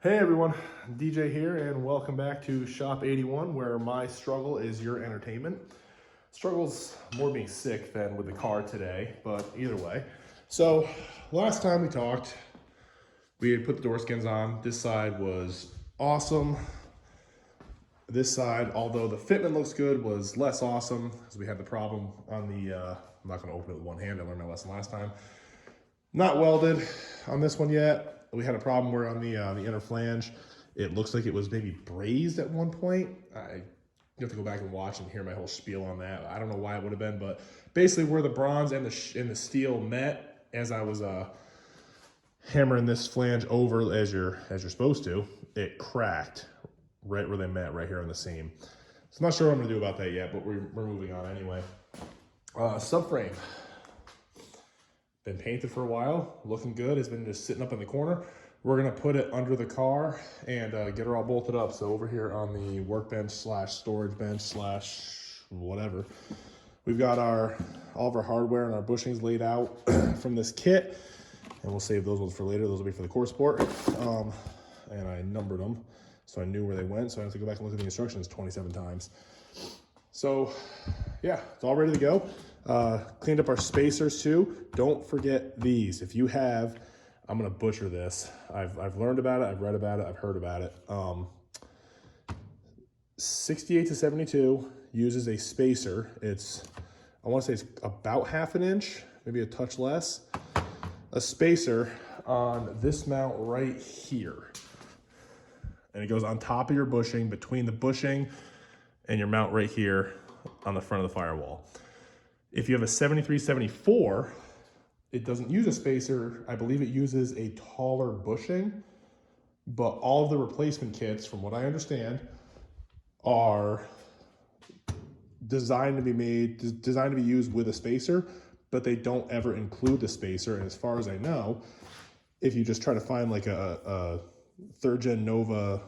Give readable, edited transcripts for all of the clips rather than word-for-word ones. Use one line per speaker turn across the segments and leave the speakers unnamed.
Hey everyone, DJ here, and welcome back to Shop 81, where my struggle is your entertainment. Struggle's more being sick than with the car today, but either way. So, last time we talked, we had put the door skins on. This side was awesome. This side, although the fitment looks good, was less awesome, because we had the problem on the, I'm not going to open it with one hand, I learned my lesson last time. Not welded on this one yet. We had a problem where on the inner flange, it looks like it was maybe brazed at one point. You have to go back and watch and hear my whole spiel on that. I don't know why it would have been, but basically where the bronze and the steel met, as I was hammering this flange over as you're supposed to, it cracked right where they met, right here on the seam. So I'm not sure what I'm gonna do about that yet, but we're moving on anyway. Subframe. Been painted for a while, looking good. It's been just sitting up in the corner. We're gonna put it under the car and get her all bolted up. So over here on the workbench slash storage bench slash whatever, we've got all of our hardware and our bushings laid out from this kit, and we'll save those ones for later. Those will be for the core sport. And I numbered them, so I knew where they went. So I have to go back and look at the instructions 27 times. So yeah, it's all ready to go. Cleaned up our spacers too. Don't forget these. If you have, I'm gonna butcher this. I've learned about it, I've read about it, I've heard about it. 68 to 72 uses a spacer. I wanna say it's about ½ inch, maybe a touch less. A spacer on this mount right here. And it goes on top of your bushing, between the bushing and your mount right here on the front of the firewall. If you have a 73-74, it doesn't use a spacer. I believe it uses a taller bushing, but all of the replacement kits, from what I understand, are designed to be used with a spacer, but they don't ever include the spacer. And as far as I know, if you just try to find like a 3rd gen Nova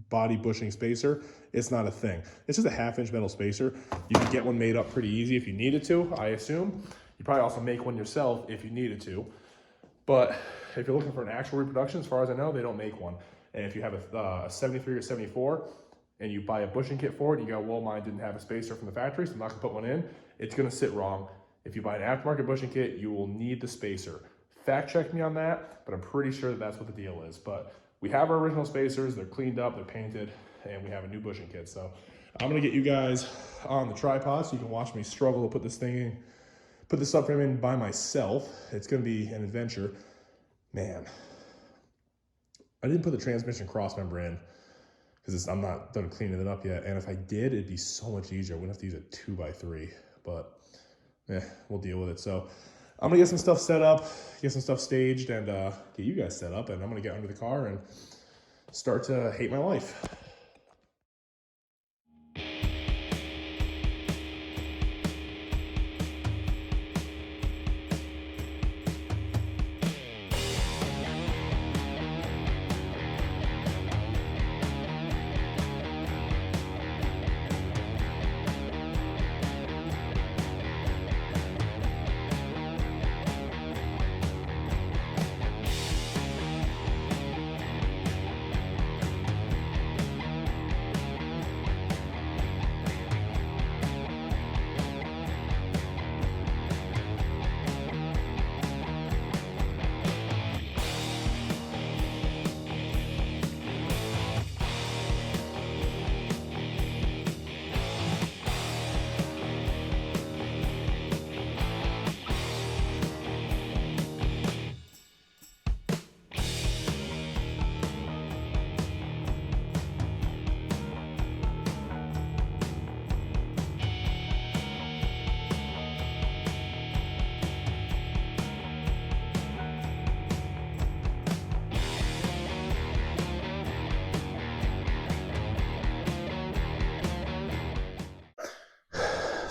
body bushing spacer, it's not a thing. It's just a ½ inch metal spacer. You can get one made up pretty easy if you needed to, I assume. You probably also make one yourself if you needed to. But if you're looking for an actual reproduction, as far as I know, they don't make one. And if you have a 73 or 74 and you buy a bushing kit for it, you go, well, mine didn't have a spacer from the factory, so I'm not gonna put one in. It's gonna sit wrong. If you buy an aftermarket bushing kit, you will need the spacer. Fact check me on that, but I'm pretty sure that's what the deal is. But we have our original spacers, they're cleaned up, they're painted, and we have a new bushing kit. So I'm gonna get you guys on the tripod so you can watch me struggle to put this subframe in by myself. It's gonna be an adventure. Man, I didn't put the transmission cross member in because I'm not done cleaning it up yet. And if I did, it'd be so much easier. I wouldn't have to use a 2x3, but we'll deal with it. So I'm gonna get some stuff set up, get some stuff staged, and get you guys set up, and I'm gonna get under the car and start to hate my life.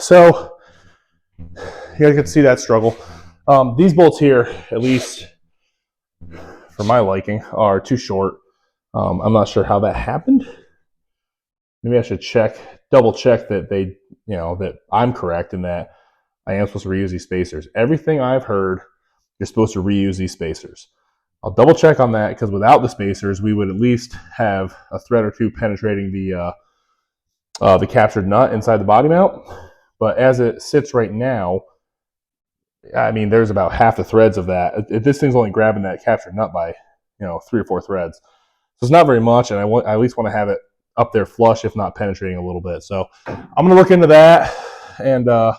So you guys can see that struggle. These bolts here, at least for my liking, are too short. I'm not sure how that happened. Maybe I should double check that that I'm correct and that I am supposed to reuse these spacers. Everything I've heard, you're supposed to reuse these spacers. I'll double check on that because without the spacers, we would at least have a thread or two penetrating the captured nut inside the body mount. But as it sits right now, I mean, there's about half the threads of that. This thing's only grabbing that captured nut by, 3 or 4 threads. So it's not very much, and I at least want to have it up there flush, if not penetrating a little bit. So I'm going to look into that, and I'm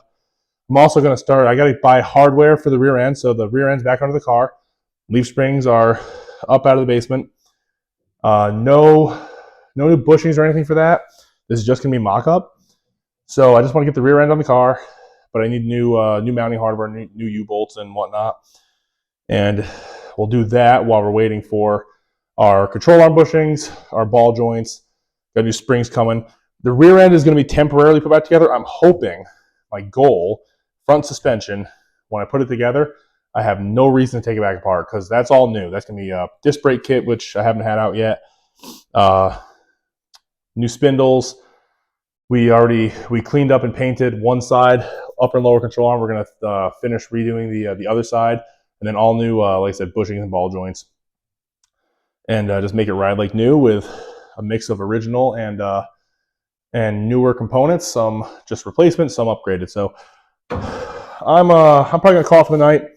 also going to start, I got to buy hardware for the rear end. So the rear end's back under the car. Leaf springs are up out of the basement. No new bushings or anything for that. This is just going to be mock-up. So I just want to get the rear end on the car, but I need new mounting hardware, new U-bolts and whatnot. And we'll do that while we're waiting for our control arm bushings, our ball joints. Got new springs coming. The rear end is going to be temporarily put back together. I'm hoping, my goal, front suspension, when I put it together, I have no reason to take it back apart because that's all new. That's going to be a disc brake kit, which I haven't had out yet. New spindles. We cleaned up and painted one side, upper and lower control arm. We're going to finish redoing the other side, and then all new, like I said, bushings and ball joints, and just make it ride like new with a mix of original and newer components. Some just replacements, some upgraded. So I'm probably gonna call it for the night,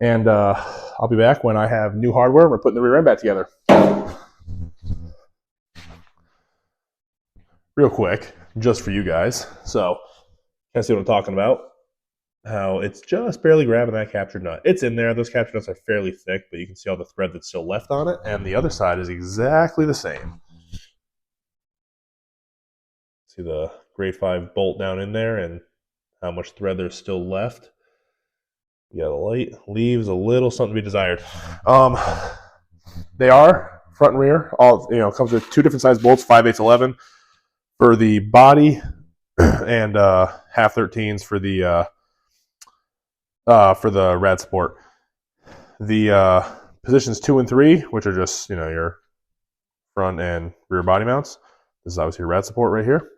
and I'll be back when I have new hardware. We're putting the rear end back together. Real quick, just for you guys. So, kind of see what I'm talking about. How it's just barely grabbing that captured nut. It's in there. Those captured nuts are fairly thick, but you can see all the thread that's still left on it. And the other side is exactly the same. See the grade 5 bolt down in there and how much thread there's still left. Yeah, the light leaves a little something to be desired. They are front and rear. All comes with 2 different size bolts, 5/8 11 for the body, and half 13s for the rad support. The positions 2 and 3, which are just your front and rear body mounts. This is obviously your rad support right here.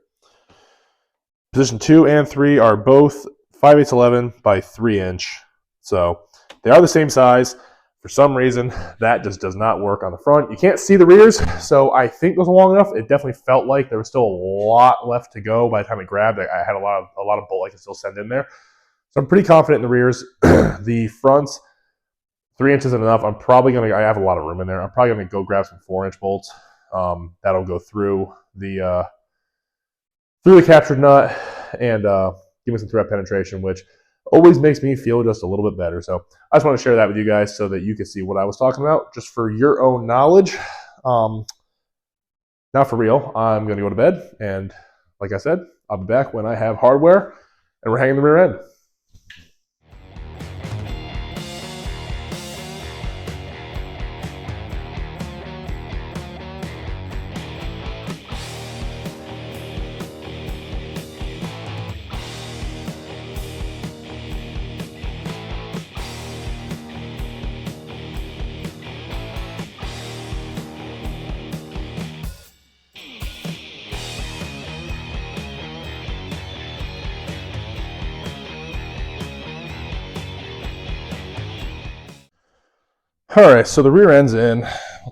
Position 2 and 3 are both 5/8 11 by 3-inch. So they are the same size. For some reason, that just does not work on the front. You can't see the rears, so I think it was long enough. It definitely felt like there was still a lot left to go by the time it grabbed. I had a lot of bolt I could still send in there. So I'm pretty confident in the rears. The fronts, 3 inches is enough. I have a lot of room in there. I'm probably gonna go grab some 4-inch bolts. That'll go through the captured nut and give me some thread penetration, which always makes me feel just a little bit better. So I just want to share that with you guys so that you can see what I was talking about, just for your own knowledge. Now for real, I'm going to go to bed, and like I said, I'll be back when I have hardware and we're hanging the rear end. All right, so the rear end's in.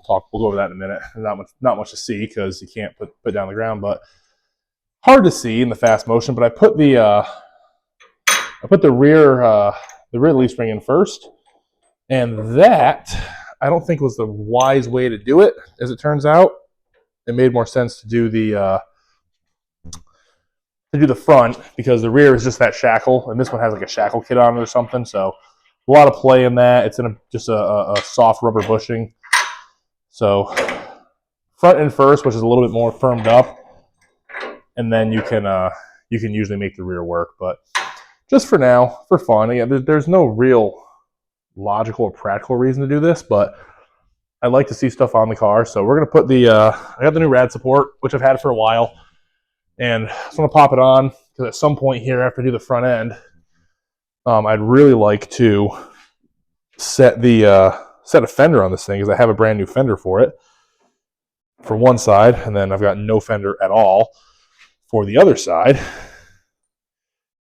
We'll go over that in a minute. There's not much to see because you can't put down the ground, but hard to see in the fast motion. But I put the rear leaf spring in first, and that I don't think was the wise way to do it. As it turns out, it made more sense to do the front, because the rear is just that shackle, and this one has like a shackle kit on it or something. So a lot of play in that. It's in just a soft rubber bushing. So front and first, which is a little bit more firmed up, and then you can usually make the rear work. But just for now, for fun, again, there's no real logical or practical reason to do this, but I like to see stuff on the car. So we're gonna put I got the new rad support, which I've had for a while, and I just want to pop it on because at some point here, after I do the front end, I'd really like to set a fender on this thing, because I have a brand new fender for it for one side, and then I've got no fender at all for the other side,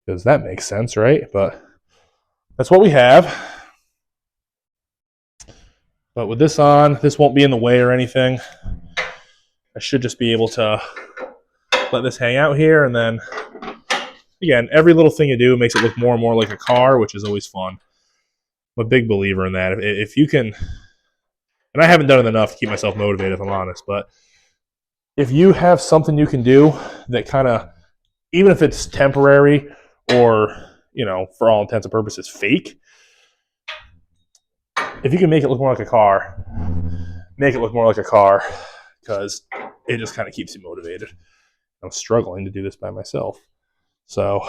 because that makes sense, right? But that's what we have. But with this on, this won't be in the way or anything. I should just be able to let this hang out here, and then, again, every little thing you do makes it look more and more like a car, which is always fun. I'm a big believer in that. If you can, and I haven't done it enough to keep myself motivated, if I'm honest, but if you have something you can do that kind of, even if it's temporary or, for all intents and purposes, fake, if you can make it look more like a car, make it look more like a car, because it just kind of keeps you motivated. I'm struggling to do this by myself. So,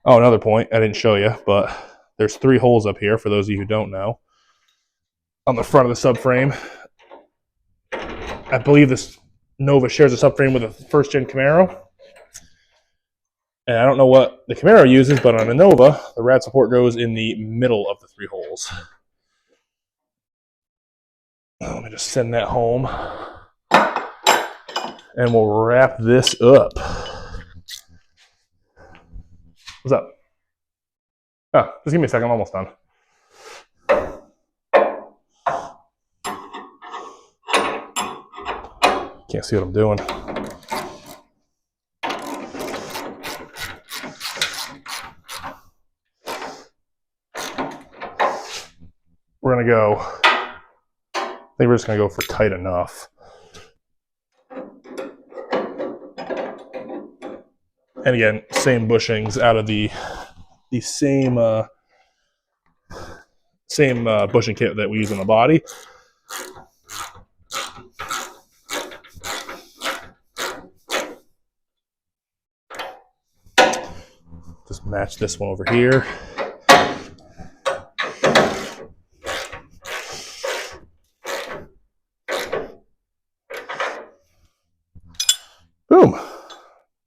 another point I didn't show you, but there's 3 holes up here, for those of you who don't know, on the front of the subframe. I believe this Nova shares a subframe with a first-gen Camaro. And I don't know what the Camaro uses, but on a Nova, the rad support goes in the middle of the 3 holes. Let me just send that home. And we'll wrap this up. What's up? Oh, just give me a second. I'm almost done. Can't see what I'm doing. We're going to go, I think we're just going to go for tight enough. And again, same bushings out of the same bushing kit that we use on the body. Just match this one over here. Boom.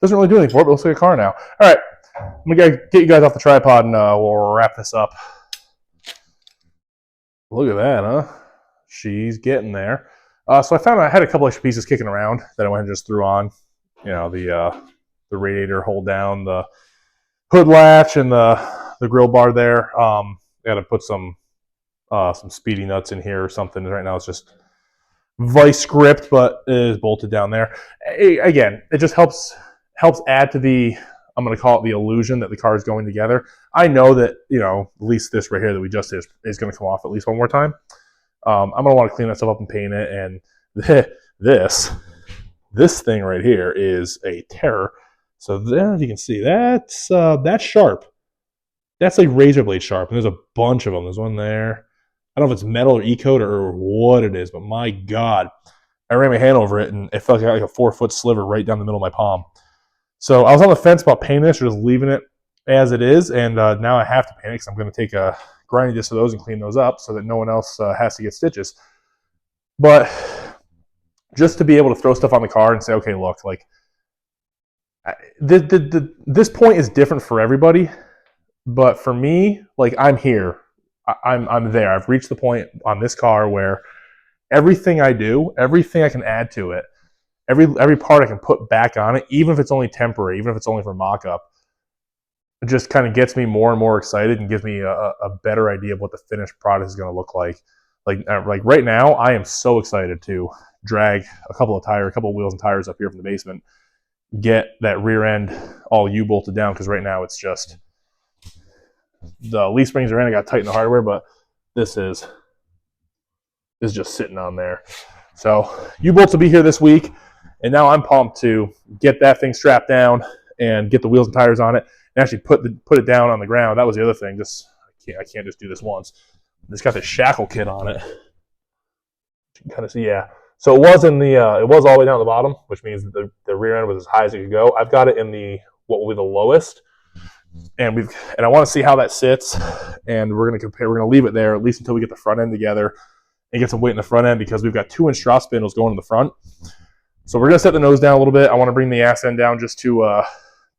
Doesn't really do anything for it, but it looks like a car now. All right, I'm gonna get you guys off the tripod and we'll wrap this up. Look at that, huh? She's getting there. So I found I had a couple extra pieces kicking around that I went and just threw on. The radiator hold down, the hood latch, and the grill bar there. I got to put some speedy nuts in here or something. Right now it's just vice gripped, but it is bolted down there. Again, it just helps add to the, I'm going to call it the illusion that the car is going together. I know that, at least this right here that we just did is going to come off at least one more time. I'm going to want to clean that stuff up and paint it. And this thing right here is a terror. So there, if you can see, that's sharp. That's like razor blade sharp. And there's a bunch of them. There's one there. I don't know if it's metal or E-coat or what it is, but my God, I ran my hand over it and it felt like a 4-foot sliver right down the middle of my palm. So I was on the fence about painting this or just leaving it as it is, and now I have to paint it because I'm going to take a grinding disc of those and clean those up so that no one else has to get stitches. But just to be able to throw stuff on the car and say, okay, look, like this point is different for everybody, but for me, like I'm here. I'm there. I've reached the point on this car where everything I do, everything I can add to it, every part I can put back on it, even if it's only temporary, even if it's only for mock-up, it just kind of gets me more and more excited and gives me a better idea of what the finished product is going to look like. Like right now, I am so excited to drag a couple of wheels and tires up here from the basement, get that rear end all U-bolted down, because right now it's just, the leaf springs are in, I got to tighten the hardware, but this is just sitting on there. So U-bolts will be here this week, and now I'm pumped to get that thing strapped down and get the wheels and tires on it and actually put it down on the ground. That was the other thing. I can't just do this once. It's got this shackle kit on it. You can kind of see, yeah. So it was it was all the way down at the bottom, which means that the rear end was as high as it could go. I've got it in what will be the lowest. And I want to see how that sits, and we're going to compare. We're going to leave it there at least until we get the front end together and get some weight in the front end, because we've got 2-inch drop spindles going in the front. So we're going to set the nose down a little bit. I want to bring the ass end down just to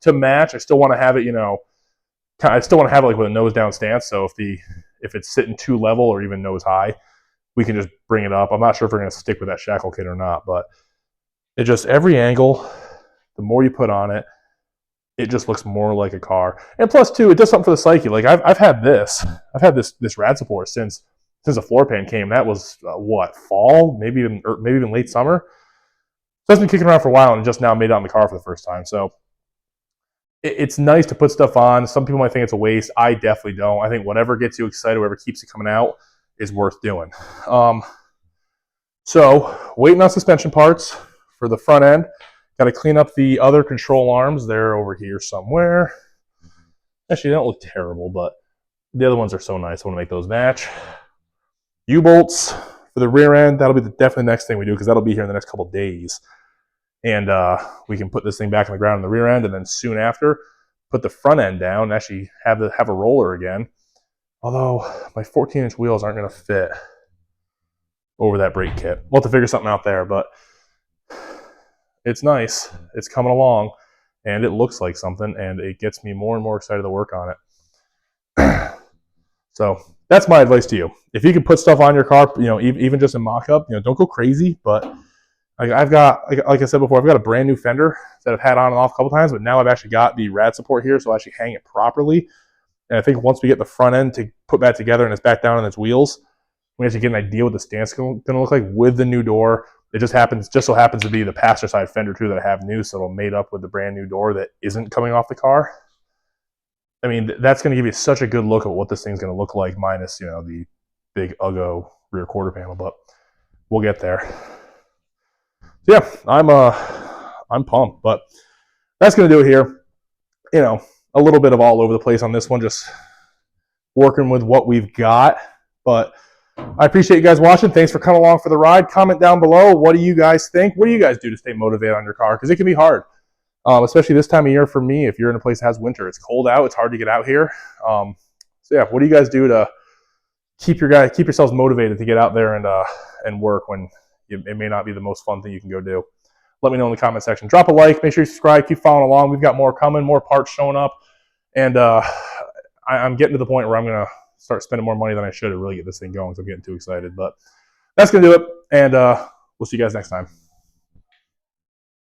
match. I still want to have it, I still want to have it like with a nose down stance. So if it's sitting too level or even nose high, we can just bring it up. I'm not sure if we're going to stick with that shackle kit or not, but it just, every angle, the more you put on it, it just looks more like a car. And plus, too, it does something for the psyche. Like I've had this rad support since the floor pan came. That was what, fall, maybe even late summer. So it's been kicking around for a while, and just now made it on the car for the first time. So it's nice to put stuff on. Some people might think it's a waste. I definitely don't. I think whatever gets you excited, whatever keeps it coming out, is worth doing. So waiting on suspension parts for the front end. Got to clean up the other control arms. They're over here somewhere. Actually, they don't look terrible, but the other ones are so nice. I want to make those match. U-bolts for the rear end. That'll be definitely the next thing we do, because that'll be here in the next couple of days. And we can put this thing back on the ground in the rear end, and then soon after, put the front end down and actually have a roller again. Although my 14-inch wheels aren't going to fit over that brake kit. We'll have to figure something out there, but it's nice. It's coming along, and it looks like something, and it gets me more and more excited to work on it. So that's my advice to you. If you can put stuff on your car, even just in mock-up, don't go crazy, but I've got, like I said before, I've got a brand new fender that I've had on and off a couple times, but now I've actually got the rad support here, so I actually hang it properly. And I think once we get the front end to put back together and it's back down on its wheels, we actually get an idea what the stance is going to look like with the new door. It just so happens to be the passenger side fender too that I have new, so it'll mate up with the brand new door that isn't coming off the car. I mean, that's going to give you such a good look at what this thing's going to look like, minus the big Uggo rear quarter panel, but we'll get there. Yeah, I'm pumped, but that's going to do it here. A little bit of all over the place on this one, just working with what we've got. But I appreciate you guys watching. Thanks for coming along for the ride. Comment down below. What do you guys think? What do you guys do to stay motivated on your car? Because it can be hard, especially this time of year for me. If you're in a place that has winter, it's cold out. It's hard to get out here. So yeah, what do you guys do to keep yourselves motivated to get out there and work when it may not be the most fun thing you can go do? Let me know in the comment section. Drop a like. Make sure you subscribe. Keep following along. We've got more coming, more parts showing up. And I'm getting to the point where I'm going to start spending more money than I should to really get this thing going, so I'm getting too excited. But that's going to do it. And we'll see you guys next time.